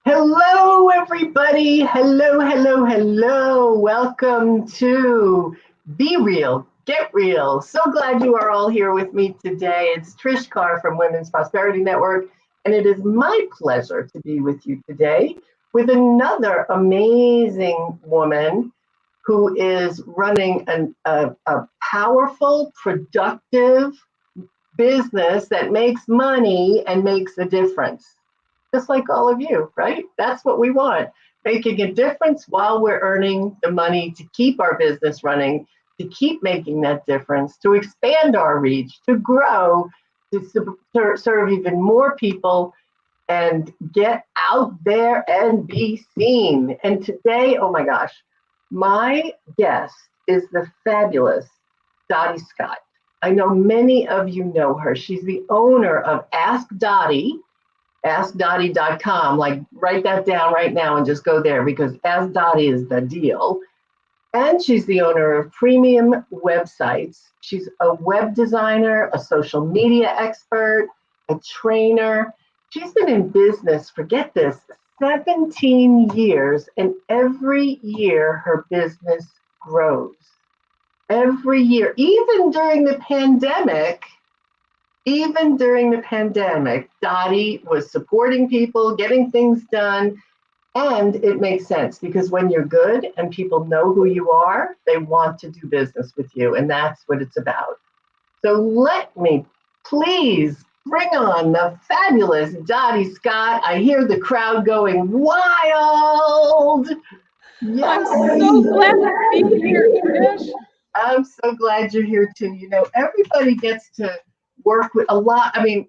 Hello, everybody. Hello, hello, hello. Welcome to Be Real, Get Real. So glad you are all here with me today. It's Trish Carr from Women's Prosperity Network, and it is my pleasure to be with you today with another amazing woman who is running a powerful, productive business that makes money and makes a difference just like all of you, right? That's what we want. Making a difference while we're earning the money to keep our business running, to keep making that difference, to expand our reach, to grow, to serve even more people and get out there and be seen. And today, oh my gosh, my guest is the fabulous Dotty Scott. I know many of you know her. She's the owner of Ask Dotty, AskDotty.com. Like, write that down right now and just go there because Ask Dotty is the deal. And she's the owner of premium websites. She's a web designer, a social media expert, a trainer. She's been in business, forget this, 17 years, and every year her business grows. Every year, even during the pandemic, Dotty was supporting people, getting things done. And it makes sense because when you're good and people know who you are, they want to do business with you. And that's what it's about. So let me please bring on the fabulous Dotty Scott. I hear the crowd going wild. Yes. I'm so glad to be here, Trish. I'm so glad you're here too. You know, everybody gets to work with a lot. I mean,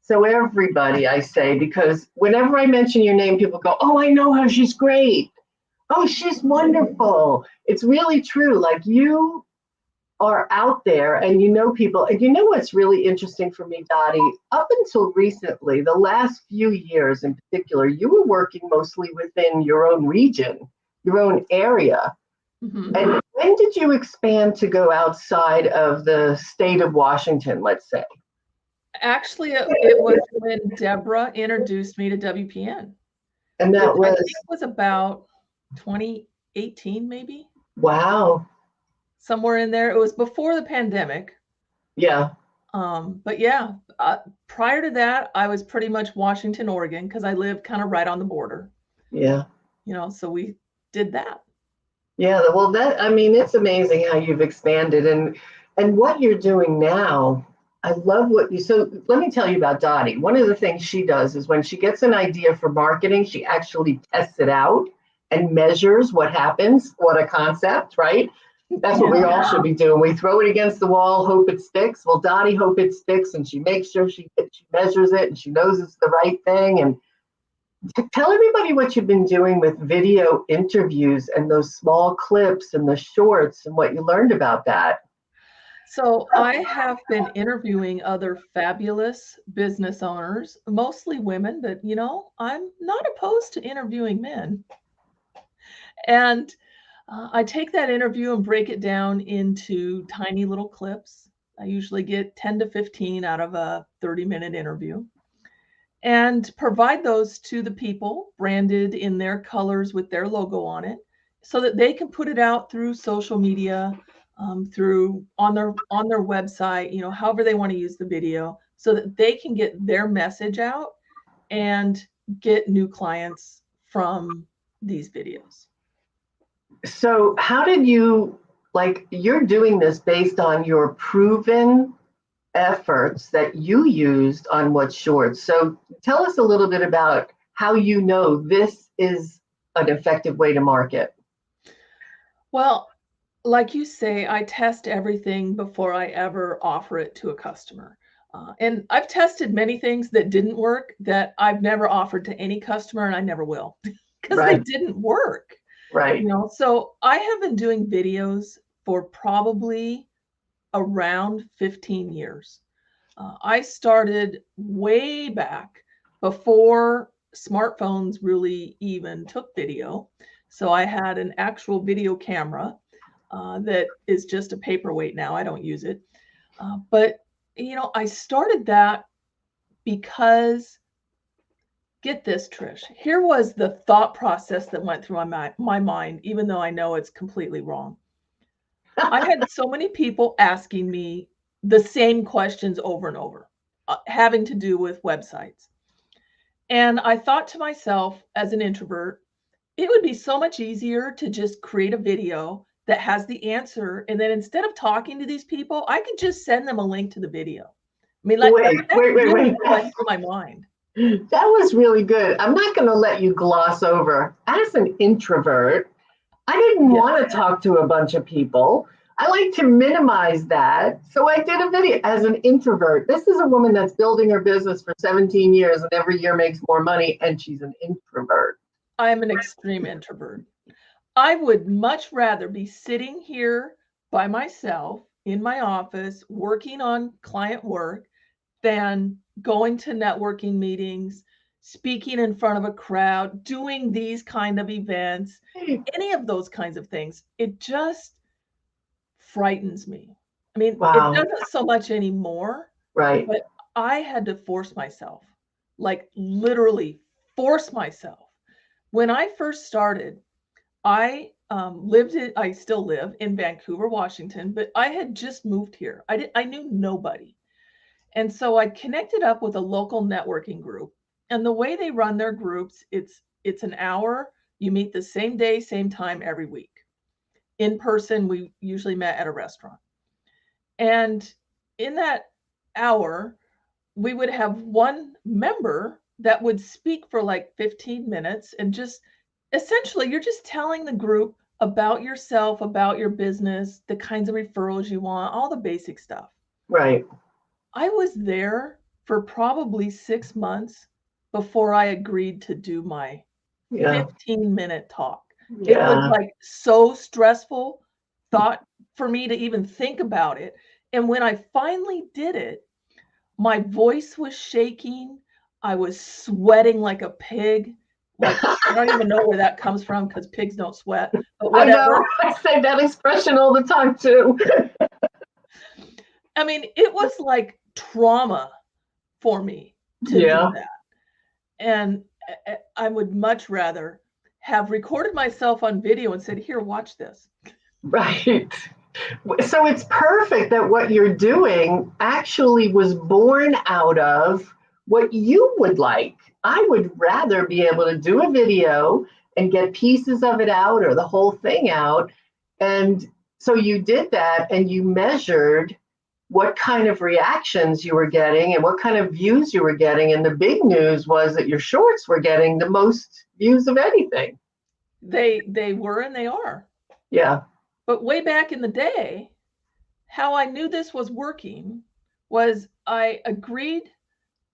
so everybody, I say, because whenever I mention your name, people go, "Oh, I know her. She's great. Oh, she's wonderful." It's really true. Like you are out there and you know people. And you know what's really interesting for me, Dotty? Up until recently, the last few years in particular, you were working mostly within your own region, your own area. Mm-hmm. And when did you expand to go outside of the state of Washington, let's say? Actually, it was when Deborah introduced me to WPN. And that was, I think it was about 2018, maybe. Wow. Somewhere in there. It was before the pandemic. Yeah. But yeah, prior to that, I was pretty much Washington, Oregon, because I lived kind of right on the border. Yeah. You know, so we did that. Yeah, well, I mean, it's amazing how you've expanded and what you're doing now. I love so let me tell you about Dotty. One of the things she does is when she gets an idea for marketing, she actually tests it out and measures what happens, what a concept, right? That's what we all should be doing. We throw it against the wall, hope it sticks. Well, Dotty hope it sticks, and she makes sure she measures it and she knows it's the right thing. And tell everybody what you've been doing with video interviews and those small clips and the shorts and what you learned about that. So I have been interviewing other fabulous business owners, mostly women, but you know, I'm not opposed to interviewing men. And I take that interview and break it down into tiny little clips. I usually get 10 to 15 out of a 30-minute interview and provide those to the people branded in their colors with their logo on it so that they can put it out through social media, through on their website, you know, however they want to use the video so that they can get their message out and get new clients from these videos. So how did you, like, you're doing this based on your proven efforts that you used on What's Short. So tell us a little bit about how you know this is an effective way to market. Well, like you say, I test everything before I ever offer it to a customer. And I've tested many things that didn't work that I've never offered to any customer, and I never will because they didn't work. Right. You know, so I have been doing videos for probably around 15 years. I started way back before smartphones really even took video. So I had an actual video camera that is just a paperweight now. I don't use it. But, you know, I started that because Get this, Trish. Here was the thought process that went through my mind, even though I know it's completely wrong. I had so many people asking me the same questions over and over, having to do with websites. And I thought to myself, as an introvert, it would be so much easier to just create a video that has the answer. And then instead of talking to these people, I could just send them a link to the video. I mean, like, Wait. that really went through my mind. That was really good. I'm not going to let you gloss over. As an introvert, I didn't want to talk to a bunch of people. I like to minimize that. So I did a video as an introvert. This is a woman that's building her business for 17 years and every year makes more money, and she's an introvert. I'm an extreme introvert. I would much rather be sitting here by myself in my office working on client work than going to networking meetings, speaking in front of a crowd, doing these kind of events, any of those kinds of things. It just frightens me. I mean, Wow. it doesn't so much anymore, Right. but I had to force myself, like literally force myself. When I first started, I I still live in Vancouver, Washington, but I had just moved here. I knew nobody. And so I connected up with a local networking group. And the way they run their groups, it's an hour. You meet the same day, same time every week. In person, we usually met at a restaurant. And in that hour, we would have one member that would speak for like 15 minutes and just essentially you're just telling the group about yourself, about your business, the kinds of referrals you want, all the basic stuff. Right. I was there for probably 6 months before I agreed to do my 15-minute talk. It was like so stressful thought for me to even think about it. And when I finally did it, my voice was shaking. I was sweating like a pig. Like, I don't even know where that comes from because pigs don't sweat, but whatever. I know. I say that expression all the time too. I mean, it was like trauma for me to do that. And I would much rather have recorded myself on video and said, here, watch this. Right. So it's perfect that what you're doing actually was born out of what you would like. I would rather be able to do a video and get pieces of it out or the whole thing out. And so you did that and you measured what kind of reactions you were getting and what kind of views you were getting. And the big news was that your shorts were getting the most views of anything. They were and they are. Yeah. But way back in the day, how I knew this was working was I agreed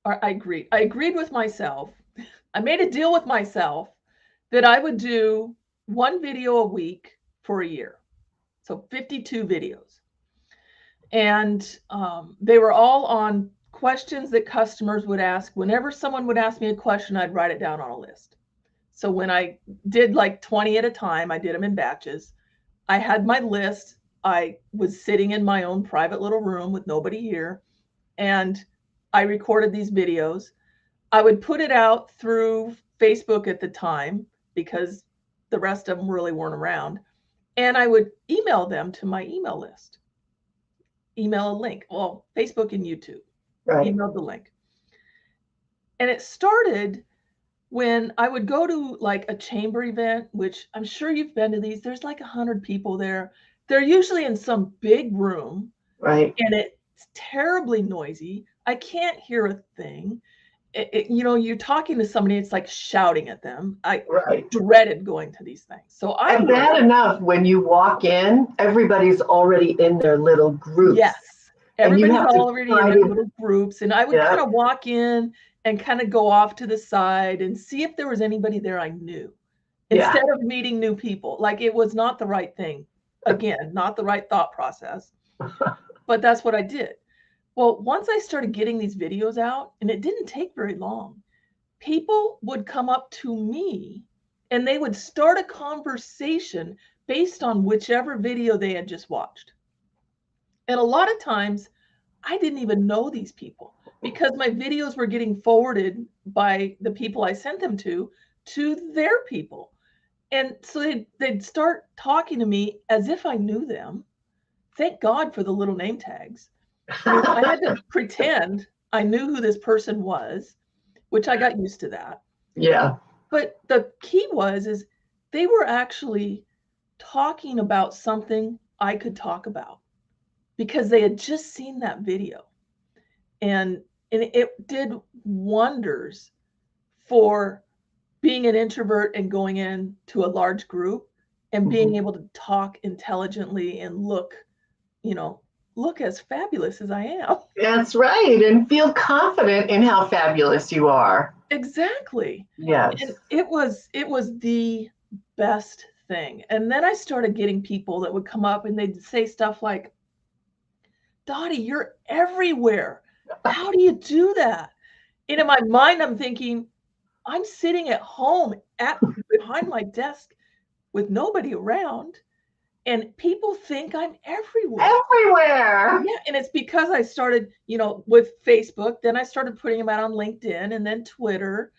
with myself. I made a deal with myself that I would do one video a week for a year. So 52 videos. And they were all on questions that customers would ask. Whenever someone would ask me a question, I'd write it down on a list. So when I did like 20 at a time, I did them in batches. I had my list. I was sitting in my own private little room with nobody here, and I recorded these videos. I would put it out through Facebook at the time because the rest of them really weren't around. And I would email them to my email list. Email a link. Well, Facebook and YouTube. Right. Emailed the link. And it started when I would go to like a chamber event, which I'm sure you've been to these. There's like 100 people there. They're usually in some big room. Right. And it's terribly noisy. I can't hear a thing. You're talking to somebody, it's like shouting at them. I dreaded going to these things. So and bad enough when you walk in, everybody's already in their little groups. Yes, everybody's already in their little groups. And I would kind of walk in and kind of go off to the side and see if there was anybody there I knew instead of meeting new people. Like, it was not the right thing. Again, not the right thought process. But that's what I did. Well, once I started getting these videos out, and it didn't take very long, people would come up to me and they would start a conversation based on whichever video they had just watched. And a lot of times, I didn't even know these people. because my videos were getting forwarded by the people I sent them to their people. And so they'd start talking to me as if I knew them. Thank God for the little name tags. I mean, I had to pretend I knew who this person was, which I got used to that. Yeah. But the key is they were actually talking about something I could talk about because they had just seen that video. And it did wonders for being an introvert and going into a large group and being able to talk intelligently and look as fabulous as I am. That's right. And feel confident in how fabulous you are. Exactly. Yes. And it was the best thing. And then I started getting people that would come up and they'd say stuff like, Dotty, you're everywhere. How do you do that? And in my mind, I'm thinking, I'm sitting at home behind my desk with nobody around, and people think I'm everywhere. Everywhere. Yeah, and it's because I started, with Facebook, then I started putting them out on LinkedIn and then Twitter.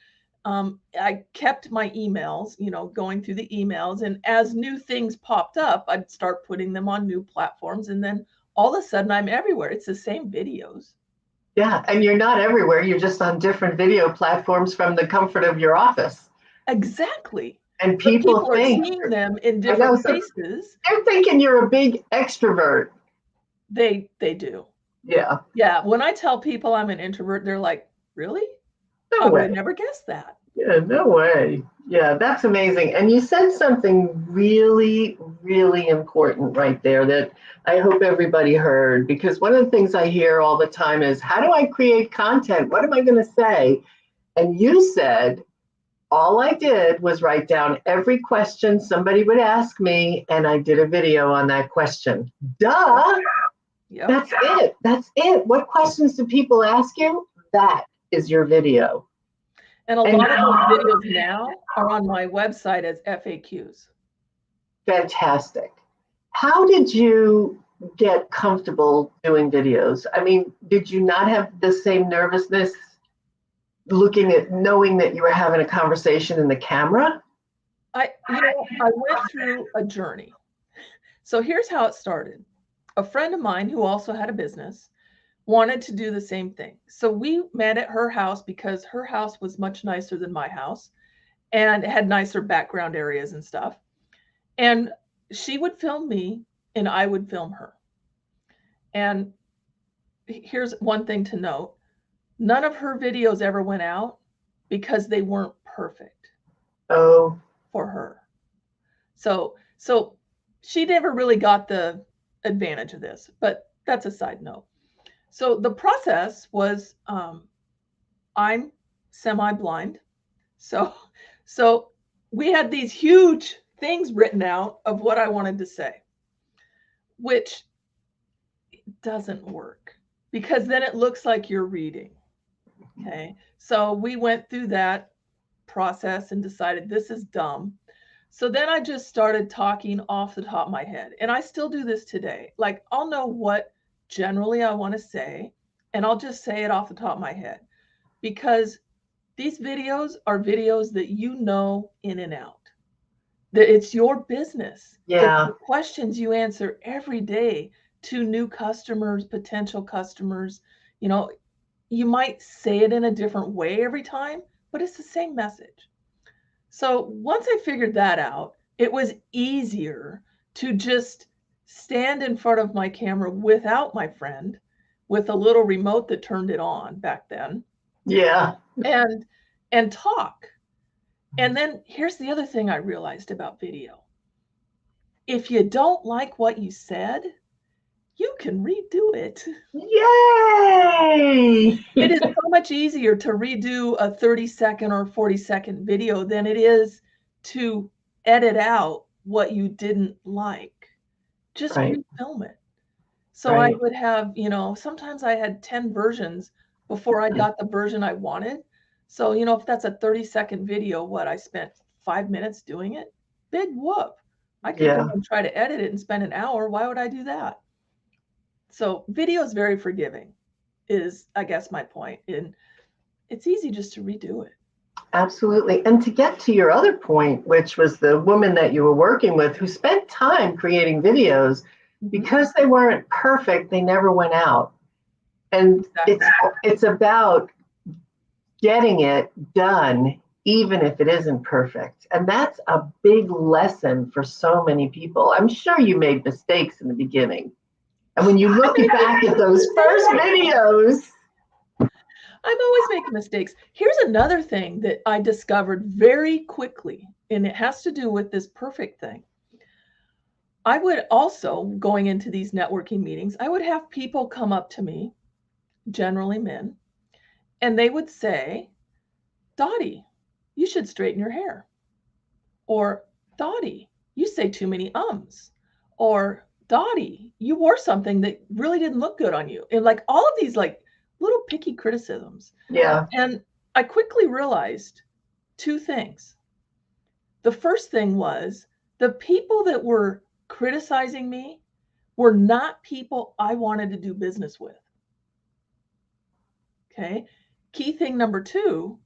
I kept my emails, going through the emails, and as new things popped up, I'd start putting them on new platforms, and then all of a sudden I'm everywhere. It's the same videos. Yeah, and you're not everywhere. You're just on different video platforms from the comfort of your office. Exactly. And But people people are think, seeing them in I know, different so places. they're thinking you're a big extrovert. They do. Yeah. Yeah. When I tell people I'm an introvert, they're like, really? No I would have way. never guessed that. Yeah, no way. Yeah, that's amazing. And you said something really, really important right there that I hope everybody heard, because one of the things I hear all the time is, how do I create content? What am I going to say? And you said, all I did was write down every question somebody would ask me, and I did a video on that question. Duh. Yep. That's it. That's it. What questions do people ask you? That is your video. And a lot of those videos now are on my website as FAQs. Fantastic. How did you get comfortable doing videos? I mean, did you not have the same nervousness knowing that you were having a conversation in the camera? I went through a journey. So here's how it started. A friend of mine who also had a business wanted to do the same thing. So we met at her house because her house was much nicer than my house and it had nicer background areas and stuff. And she would film me and I would film her. And here's one thing to note. None of her videos ever went out because they weren't perfect. Oh. For her. So she never really got the advantage of this, but that's a side note. So the process was I'm semi-blind. So we had these huge things written out of what I wanted to say, which doesn't work because then it looks like you're reading. Okay. So we went through that process and decided this is dumb. So then I just started talking off the top of my head. And I still do this today. Like I'll know what generally I want to say, and I'll just say it off the top of my head because these videos are videos that you know in and out. That it's your business. Yeah. The questions you answer every day to new customers, potential customers, you might say it in a different way every time, but it's the same message. So once I figured that out, it was easier to just stand in front of my camera without my friend with a little remote that turned it on back then. Yeah. And talk. And then here's the other thing I realized about video. If you don't like what you said, you can redo it. Yay! It is so much easier to redo a 30-second or 40-second video than it is to edit out what you didn't like. Just refilm it. So I would have, sometimes I had 10 versions before I got the version I wanted. So, if that's a 30-second video, I spent 5 minutes doing it? Big whoop. I could go and try to edit it and spend an hour. Why would I do that? So video is very forgiving. is, I guess, my point. And it's easy just to redo it. Absolutely. And to get to your other point, which was the woman that you were working with who spent time creating videos, because they weren't perfect, they never went out. And it's about getting it done, even if it isn't perfect. And that's a big lesson for so many people. I'm sure you made mistakes in the beginning. And when you look back at those first videos, I'm always making mistakes. Here's another thing that I discovered very quickly, and it has to do with this perfect thing. I would also, going into these networking meetings, I would have people come up to me, generally men, and they would say, Dotty, you should straighten your hair. Or, Dotty, you say too many ums. Or, Dotty, you wore something that really didn't look good on you. And like all of these like little picky criticisms. yeah, And I quickly realized two things. The first thing was the people that were criticizing me were not people I wanted to do business with. Okay. Key thing number two,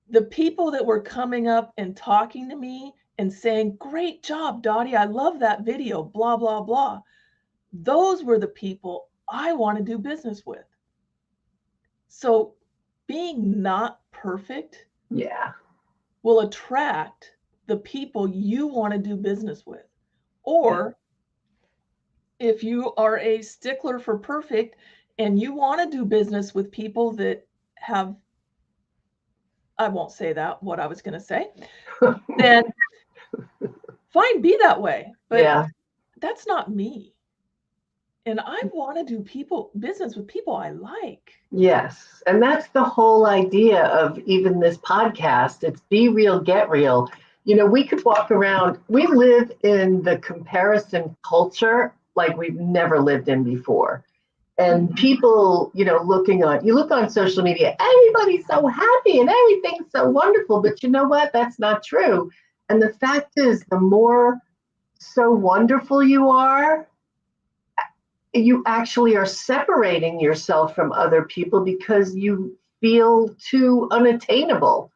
the people that were coming up and talking to me and saying, great job, Dotty, I love that video, blah, blah, blah. Those were the people I want to do business with. So being not perfect will attract the people you want to do business with. Or if you are a stickler for perfect and you want to do business with people that have, I won't say that, what I was going to say, then fine, be that way. But that's not me. And I want to do business with people I like. Yes. And that's the whole idea of even this podcast. It's be real, get real. You know, we could walk around, we live in the comparison culture like we've never lived in before. And people, you look on social media, everybody's so happy and everything's so wonderful. But you know what? That's not true. And the fact is, the more so wonderful you are, you actually are separating yourself from other people because you feel too unattainable.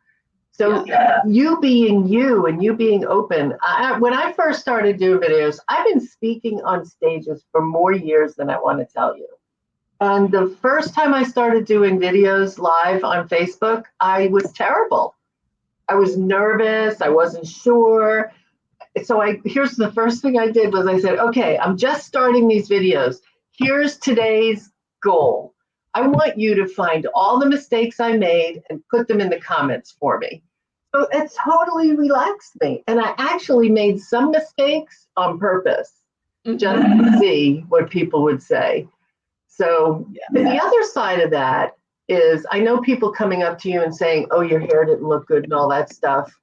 So you being you and you being open. When I first started doing videos, I've been speaking on stages for more years than I want to tell you. And the first time I started doing videos live on Facebook, I was terrible. I was nervous. I wasn't sure. So here's the first thing I did was I said, okay, I'm just starting these videos. Here's today's goal. I want you to find all the mistakes I made and put them in the comments for me. So it totally relaxed me. And I actually made some mistakes on purpose, just to see what people would say. So the other side of that is I know people coming up to you and saying, oh, your hair didn't look good and all that stuff.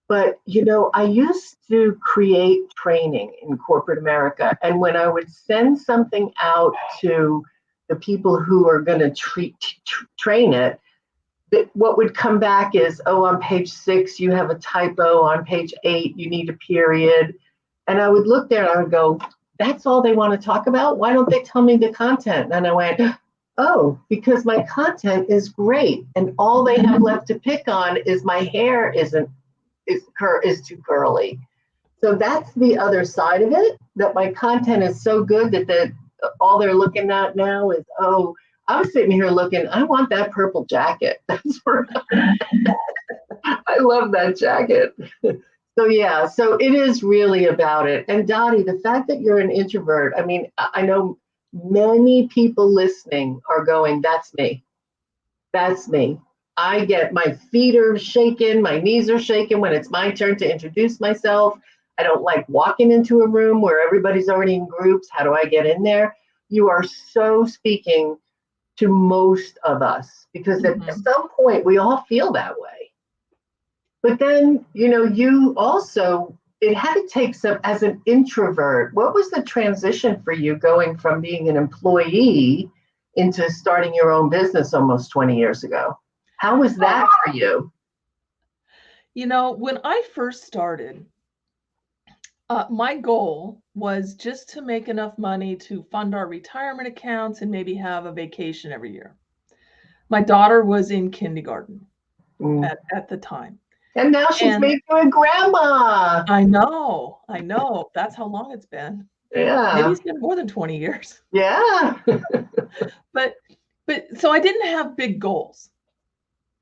But, I used to create training in corporate America. And when I would send something out to the people who are going to train it, what would come back is, oh, on page 6, you have a typo. On page 8, you need a period. And I would look there and I would go, that's all they want to talk about? Why don't they tell me the content? And I went, oh, because my content is great. And all they have left to pick on is my hair is too curly. So that's the other side of it, that my content is so good that all they're looking at now is, oh, I'm sitting here looking, I want that purple jacket. That's where I love that jacket. So it is really about it. And Dotty, the fact that you're an introvert, I mean, I know many people listening are going, that's me. That's me. I get my feet are shaking, my knees are shaking when it's my turn to introduce myself. I don't like walking into a room where everybody's already in groups. How do I get in there? You are so speaking to most of us because at some point we all feel that way. But then, you also, it had to take some, as an introvert, what was the transition for you going from being an employee into starting your own business almost 20 years ago? How was that for you? When I first started, My goal was just to make enough money to fund our retirement accounts and maybe have a vacation every year. My daughter was in kindergarten Mm. at the time. And now she's And made you a grandma. I know. That's how long it's been. Maybe Yeah. it's been more than 20 years. Yeah. But so I didn't have big goals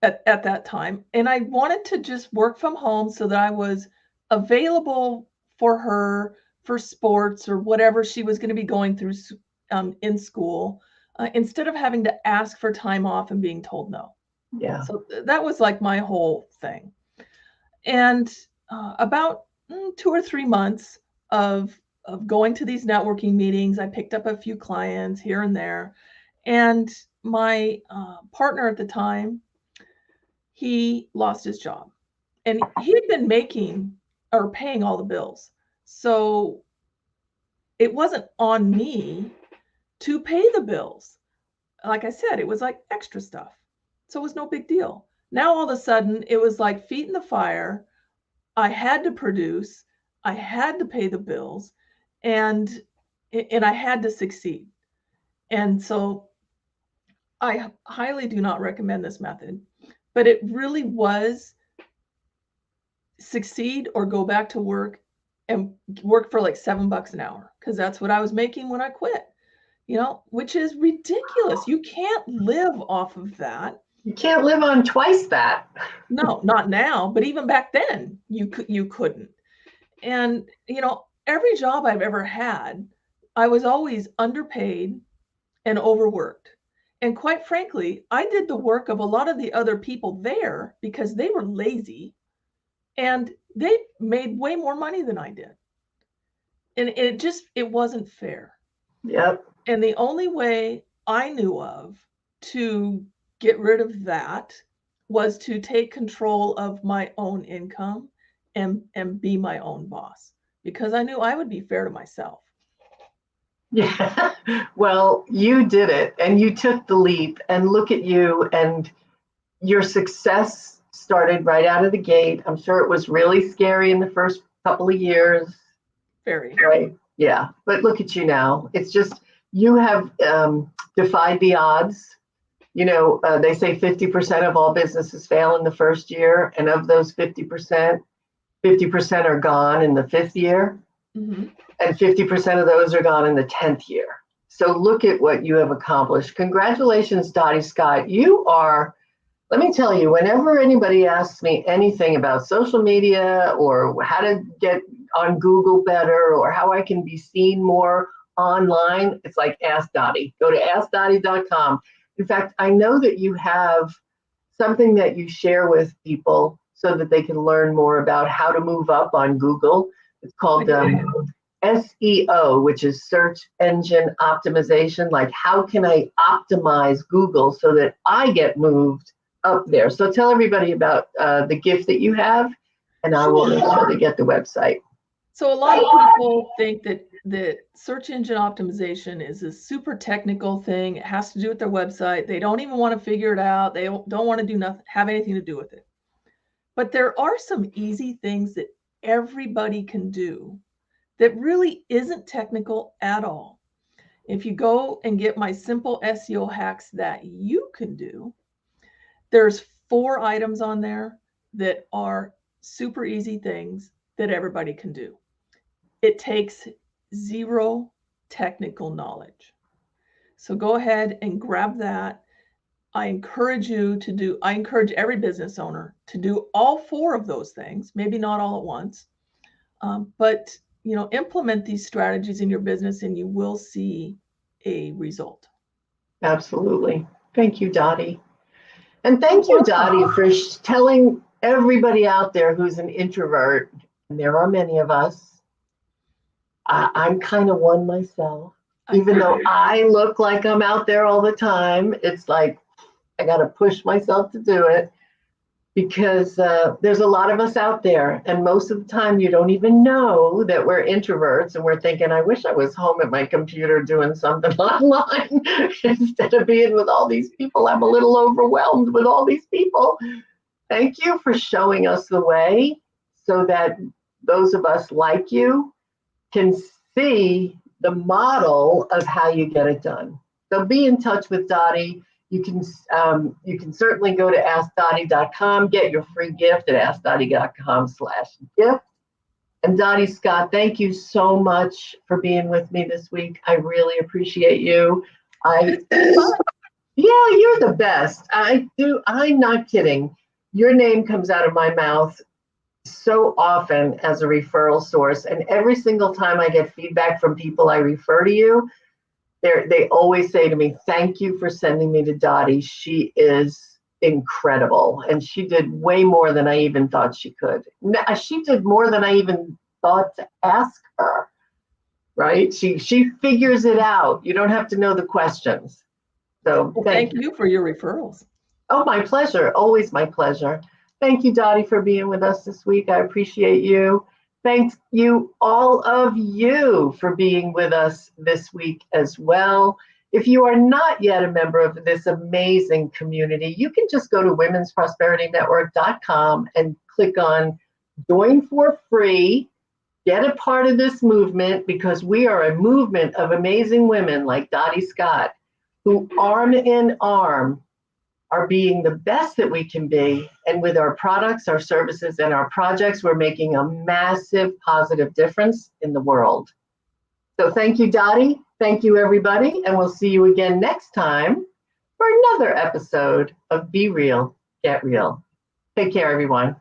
at that time. And I wanted to just work from home so that I was available for her for sports or whatever she was going to be going through in school, instead of having to ask for time off and being told no. Yeah. So that was like my whole thing. And about 2 or 3 months of going to these networking meetings, I picked up a few clients here and there. And my partner at the time, he lost his job, and he had been making or paying all the bills. So it wasn't on me to pay the bills. Like I said, it was like extra stuff. So it was no big deal. Now all of a sudden, it was like feet in the fire. I had to produce, I had to pay the bills, and I had to succeed. And so I highly do not recommend this method, but it really was succeed or go back to work and work for like $7 an hour, because that's what I was making when I quit, which is ridiculous. You can't live off of that. You can't live on twice that. No, not now, but even back then you couldn't. And every job I've ever had, I was always underpaid and overworked. And quite frankly, I did the work of a lot of the other people there because they were lazy and they made way more money than I did. And it wasn't fair. Yep. And the only way I knew of to get rid of that was to take control of my own income and be my own boss, because I knew I would be fair to myself. Yeah. Well, you did it and you took the leap, and look at you, and your success started right out of the gate. I'm sure it was really scary in the first couple of years. Very. Right. Yeah. But look at you now. It's just, you have defied the odds. They say 50% of all businesses fail in the first year. And of those 50%, 50% are gone in the fifth year. Mm-hmm. And 50% of those are gone in the 10th year. So look at what you have accomplished. Congratulations, Dotty Scott. You are, let me tell you, whenever anybody asks me anything about social media or how to get on Google better or how I can be seen more online, it's like, ask Dotty. Go to askdotty.com. In fact, I know that you have something that you share with people so that they can learn more about how to move up on Google. It's called SEO, which is search engine optimization. Like, how can I optimize Google so that I get moved up there? So tell everybody about the gift that you have, and I will make sure they get the website. So a lot of people think that search engine optimization is a super technical thing. It has to do with their website. They don't even want to figure it out. They don't want to do nothing, have anything to do with it. But there are some easy things that everybody can do that really isn't technical at all. If you go and get my simple SEO hacks that you can do, there's 4 items on there that are super easy things that everybody can do. It takes 0 technical knowledge. So go ahead and grab that. I encourage every business owner to do all 4 of those things, maybe not all at once, but implement these strategies in your business and you will see a result. Absolutely. Thank you, Dotty. And thank you, Dotty, for telling everybody out there who's an introvert, and there are many of us. I'm kind of one myself. Even though I look like I'm out there all the time, it's like I got to push myself to do it, because there's a lot of us out there. And most of the time, you don't even know that we're introverts. And we're thinking, I wish I was home at my computer doing something online instead of being with all these people. I'm a little overwhelmed with all these people. Thank you for showing us the way so that those of us like you can see the model of how you get it done. So be in touch with Dotty. You can certainly go to askdotty.com, get your free gift at askdotty.com/gift. And Dotty Scott, thank you so much for being with me this week. I really appreciate you. Yeah, you're the best. I do. I'm not kidding. Your name comes out of my mouth so often as a referral source. And every single time I get feedback from people I refer to you, they always say to me, thank you for sending me to Dotty. She is incredible. And she did way more than I even thought she could. She did more than I even thought to ask her, right? She figures it out. You don't have to know the questions. So thank you for your referrals. Oh, my pleasure. Always my pleasure. Thank you, Dotty, for being with us this week. I appreciate you. Thank you, all of you, for being with us this week as well. If you are not yet a member of this amazing community, you can just go to womensprosperinetwork.com and click on Join for Free. Get a part of this movement, because we are a movement of amazing women like Dotty Scott, who arm in arm are being the best that we can be. And with our products, our services, and our projects, we're making a massive positive difference in the world. So thank you, Dotty. Thank you, everybody. And we'll see you again next time for another episode of Be Real, Get Real. Take care, everyone.